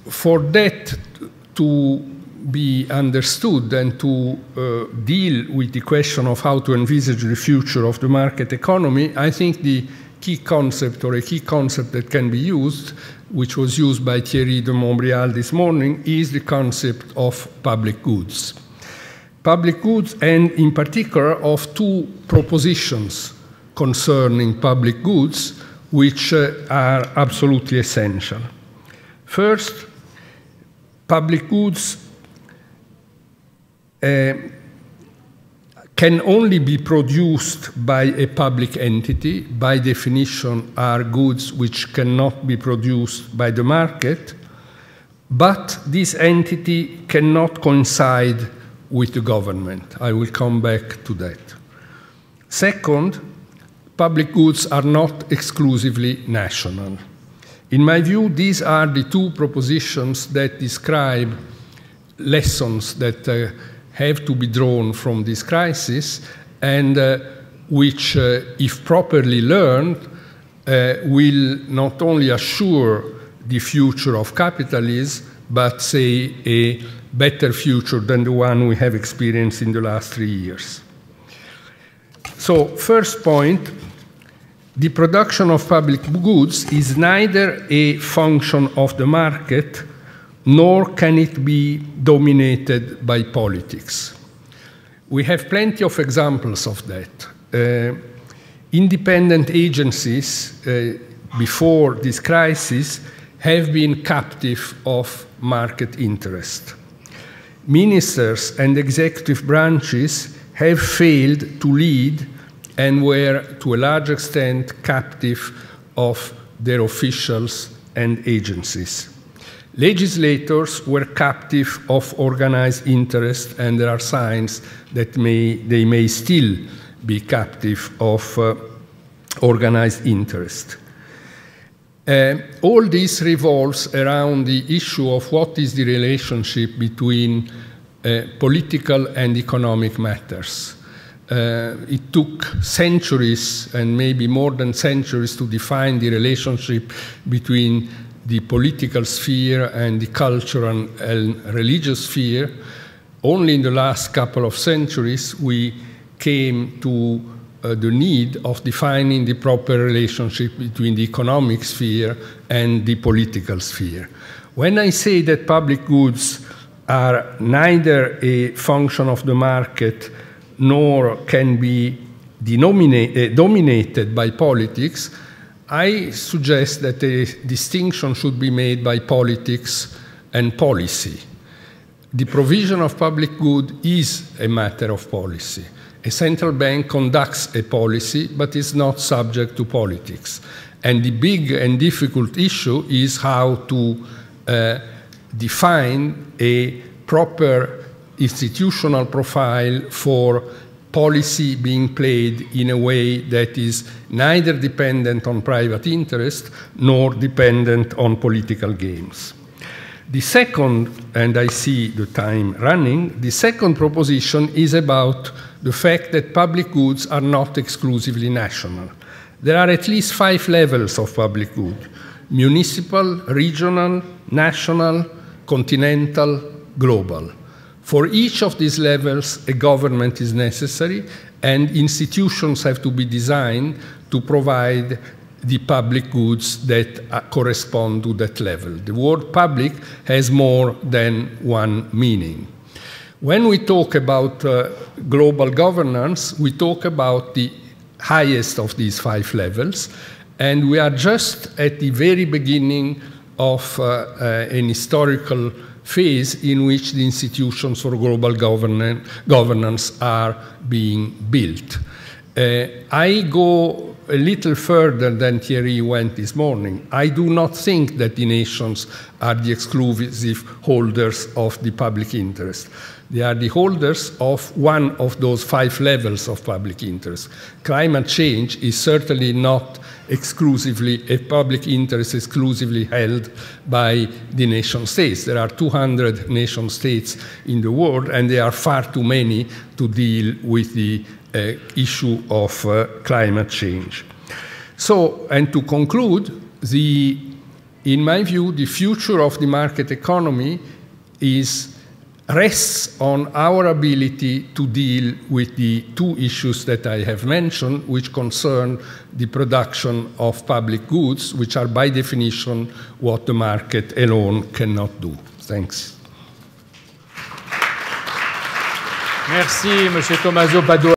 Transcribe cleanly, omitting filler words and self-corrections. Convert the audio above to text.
For that to be understood and to deal with the question of how to envisage the future of the market economy, I think the key concept, or a key concept that can be used, which was used by Thierry de Montbrial this morning, is the concept of public goods. Public goods, and in particular of two propositions concerning public goods, which are absolutely essential. First, public goods can only be produced by a public entity. By definition, are goods which cannot be produced by the market, but this entity cannot coincide with the government. I will come back to that. Second, public goods are not exclusively national. In my view, these are the two propositions that describe lessons that have to be drawn from this crisis, and which, if properly learned, will not only assure the future of capitalism, but say a better future than the one we have experienced in the last 3 years. So, first point, the production of public goods is neither a function of the market, nor can it be dominated by politics. We have plenty of examples of that. Independent agencies, before this crisis, have been captive of market interest. Ministers and executive branches have failed to lead and were, to a large extent, captive of their officials and agencies. Legislators were captive of organized interest, and there are signs that they may still be captive of organized interest. All this revolves around the issue of what is the relationship between political and economic matters. It took centuries, and maybe more than centuries, to define the relationship between the political sphere and the cultural and religious sphere. Only in the last couple of centuries we came to the need of defining the proper relationship between the economic sphere and the political sphere. When I say that public goods are neither a function of the market nor can be dominated by politics, I suggest that a distinction should be made by politics and policy. The provision of public good is a matter of policy. A central bank conducts a policy, but is not subject to politics. And the big and difficult issue is how to define a proper institutional profile for policy being played in a way that is neither dependent on private interest nor dependent on political games. The second, and I see the time running, the second proposition is about the fact that public goods are not exclusively national. There are at least 5 levels of public good: municipal, regional, national, continental, global. For each of these levels, a government is necessary, and institutions have to be designed to provide the public goods that correspond to that level. The word public has more than one meaning. When we talk about global governance, we talk about the highest of these 5 levels, and we are just at the very beginning of an historical phase in which the institutions for global governance are being built. I go a little further than Thierry went this morning. I do not think that the nations are the exclusive holders of the public interest. They are the holders of one of those 5 levels of public interest. Climate change is certainly not exclusively a public interest exclusively held by the nation states. There are 200 nation states in the world, and they are far too many to deal with the issue of climate change. So, and to conclude, the in my view, the future of the market economy rests on our ability to deal with the two issues that I have mentioned, which concern the production of public goods, which are by definition what the market alone cannot do. Thanks. Merci, Monsieur Tommaso Padoa.